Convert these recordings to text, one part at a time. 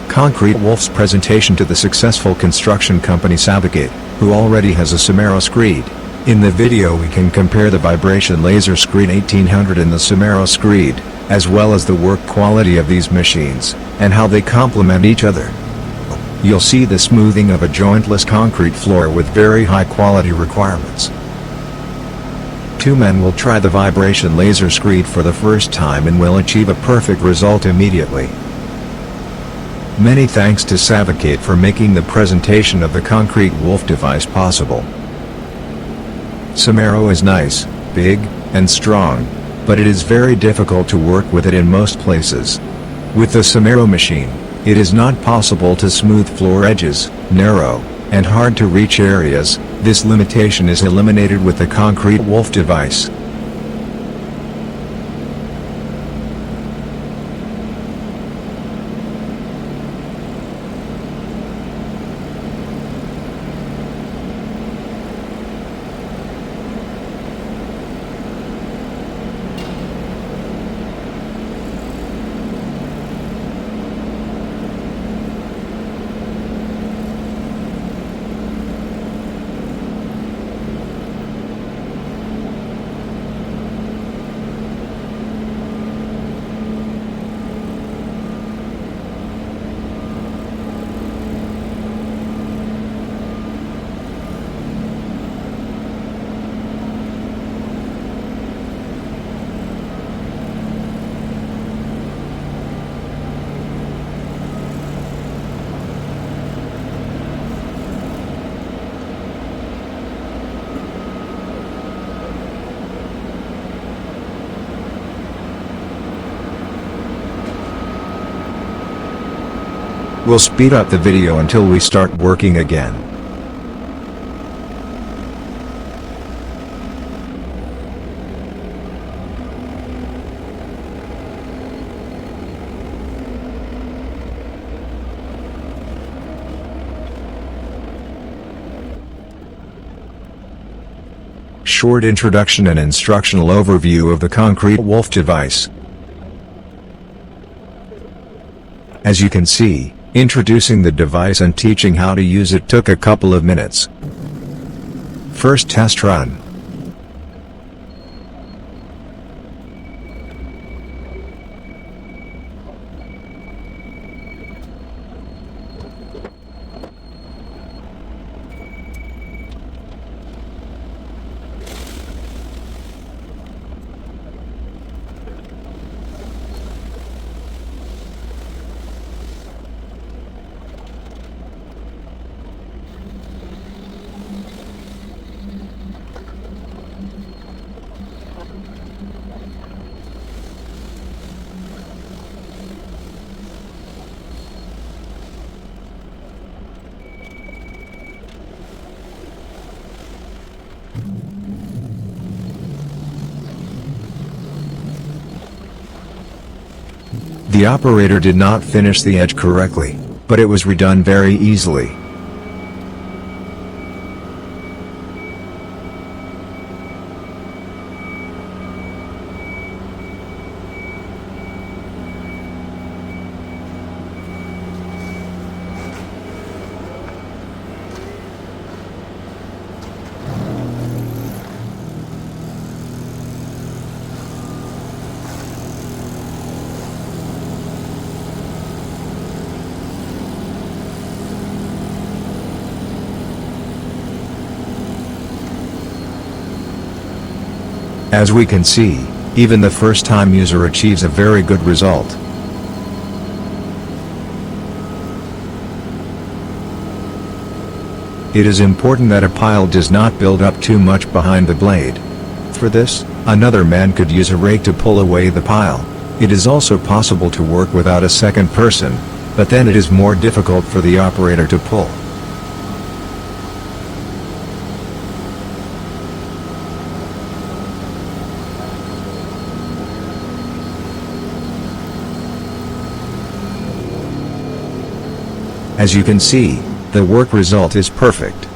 Concrete Wolf's presentation to the successful construction company Savekate, who already has a Somero Screed. In the video we can compare the vibration laser Screed 1800 and the Somero Screed, as well as the work quality of these machines, and how they complement each other. You'll see the smoothing of a jointless concrete floor with very high quality requirements. Two men will try the vibration laser Screed for the first time and will achieve a perfect result immediately. Many thanks to Savekate for making the presentation of the Concrete Wolf device possible. Somero is nice, big, and strong, but it is very difficult to work with it in most places. With the Somero machine, it is not possible to smooth floor edges, narrow, and hard to reach areas. This limitation is eliminated with the Concrete Wolf device. We'll speed up the video until we start working again. Short introduction and instructional overview of the Concrete Wolf device. As you can see, introducing the device and teaching how to use it took a couple of minutes. First test run. The operator did not finish the edge correctly, but it was redone very easily. As we can see, even the first-time user achieves a very good result. It is important that a pile does not build up too much behind the blade. For this, another man could use a rake to pull away the pile. It is also possible to work without a second person, but then it is more difficult for the operator to pull. As you can see, the work result is perfect.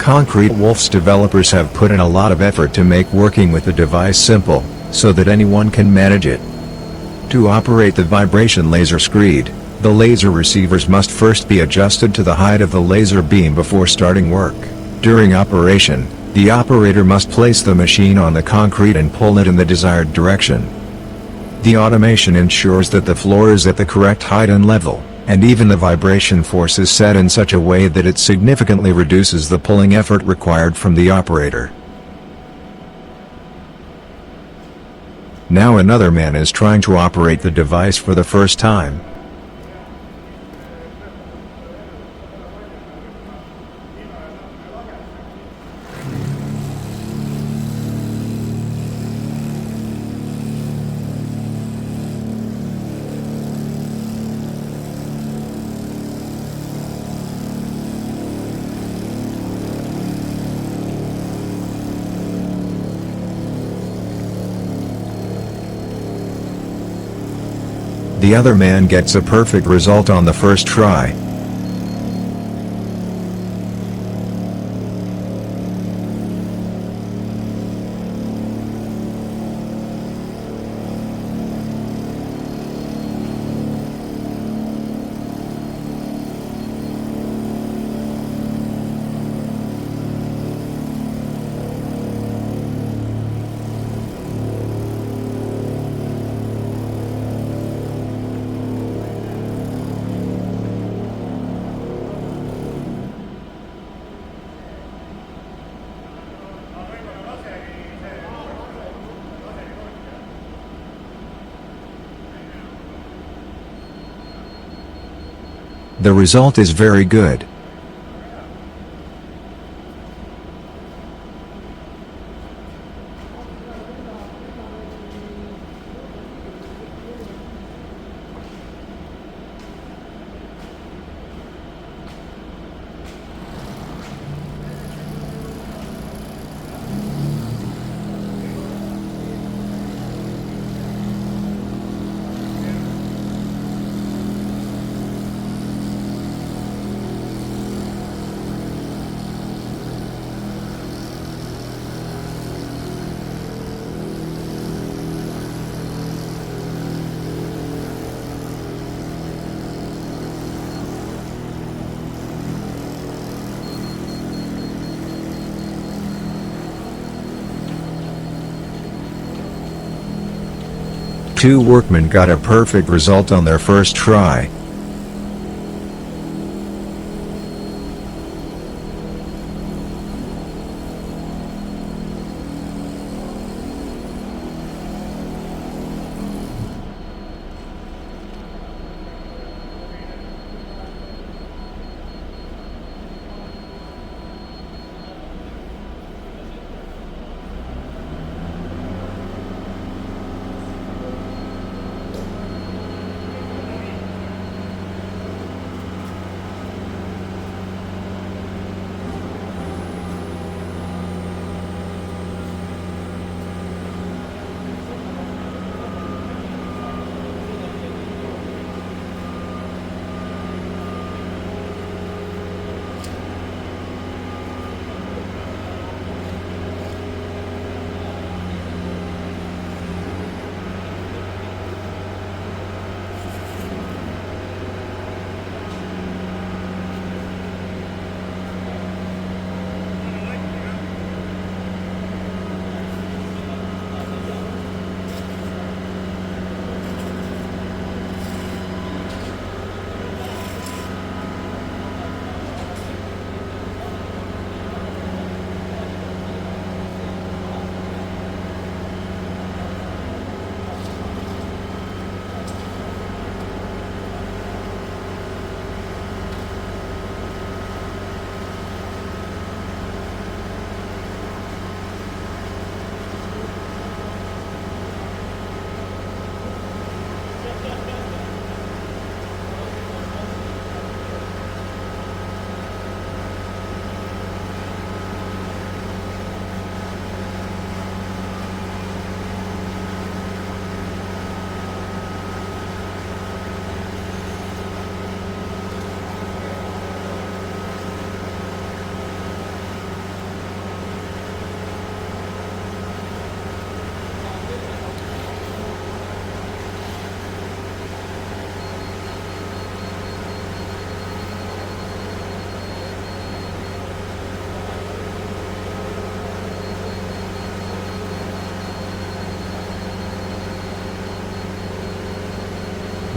Concrete Wolf's developers have put in a lot of effort to make working with the device simple, so that anyone can manage it. To operate the vibration laser screed, the laser receivers must first be adjusted to the height of the laser beam before starting work. During operation, the operator must place the machine on the concrete and pull it in the desired direction. The automation ensures that the floor is at the correct height and level, and even the vibration force is set in such a way that it significantly reduces the pulling effort required from the operator. Now another man is trying to operate the device for the first time. The other man gets a perfect result on the first try. The result is very good. Two workmen got a perfect result on their first try.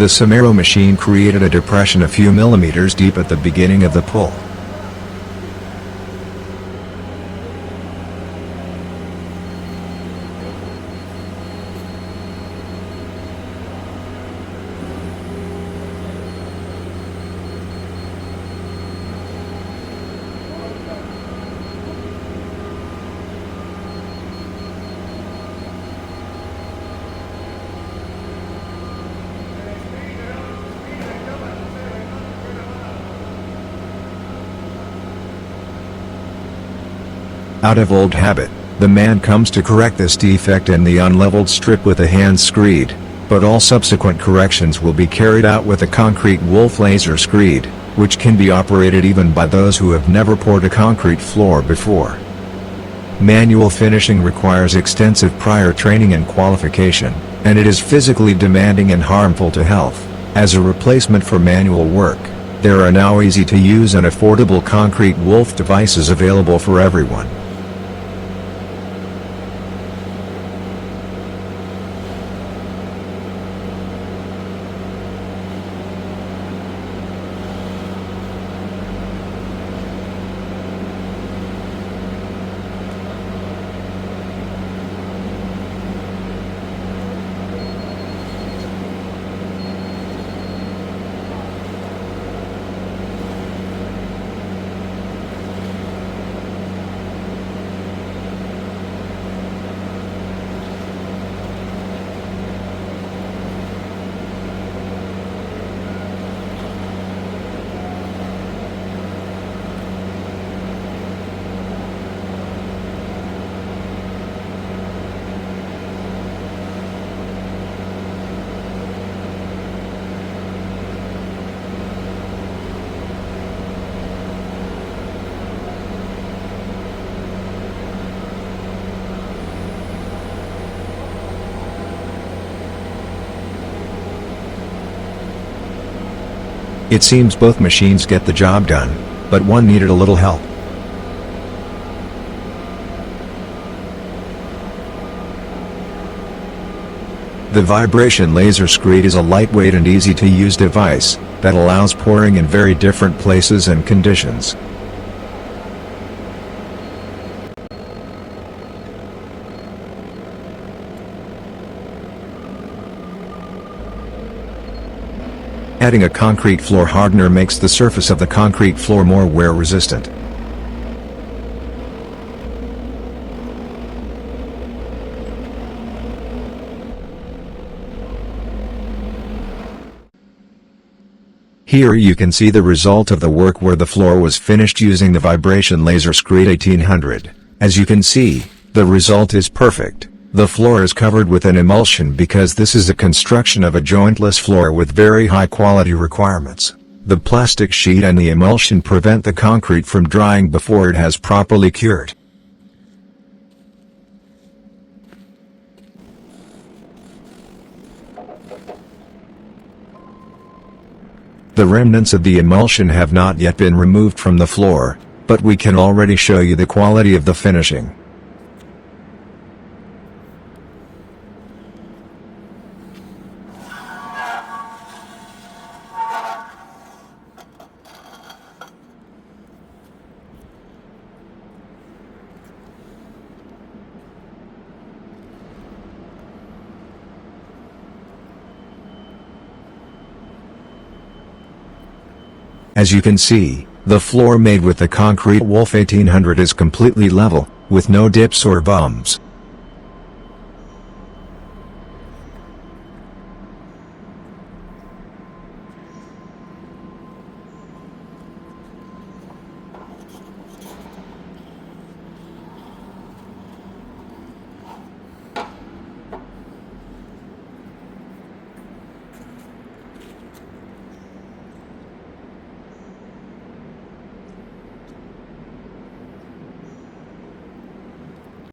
The Somero machine created a depression a few millimeters deep at the beginning of the pull. Out of old habit, the man comes to correct this defect in the unleveled strip with a hand screed, but all subsequent corrections will be carried out with a concrete wolf laser screed, which can be operated even by those who have never poured a concrete floor before. Manual finishing requires extensive prior training and qualification, and it is physically demanding and harmful to health. As a replacement for manual work, there are now easy-to-use and affordable concrete wolf devices available for everyone. It seems both machines get the job done, but one needed a little help. The vibration laser screed is a lightweight and easy-to-use device that allows pouring in very different places and conditions. Adding a concrete floor hardener makes the surface of the concrete floor more wear resistant. Here you can see the result of the work where the floor was finished using the vibration laser screed 1800. As you can see, the result is perfect. The floor is covered with an emulsion because this is a construction of a jointless floor with very high quality requirements. The plastic sheet and the emulsion prevent the concrete from drying before it has properly cured. The remnants of the emulsion have not yet been removed from the floor, but we can already show you the quality of the finishing. As you can see, the floor made with the concrete Wolf 1800 is completely level, with no dips or bumps.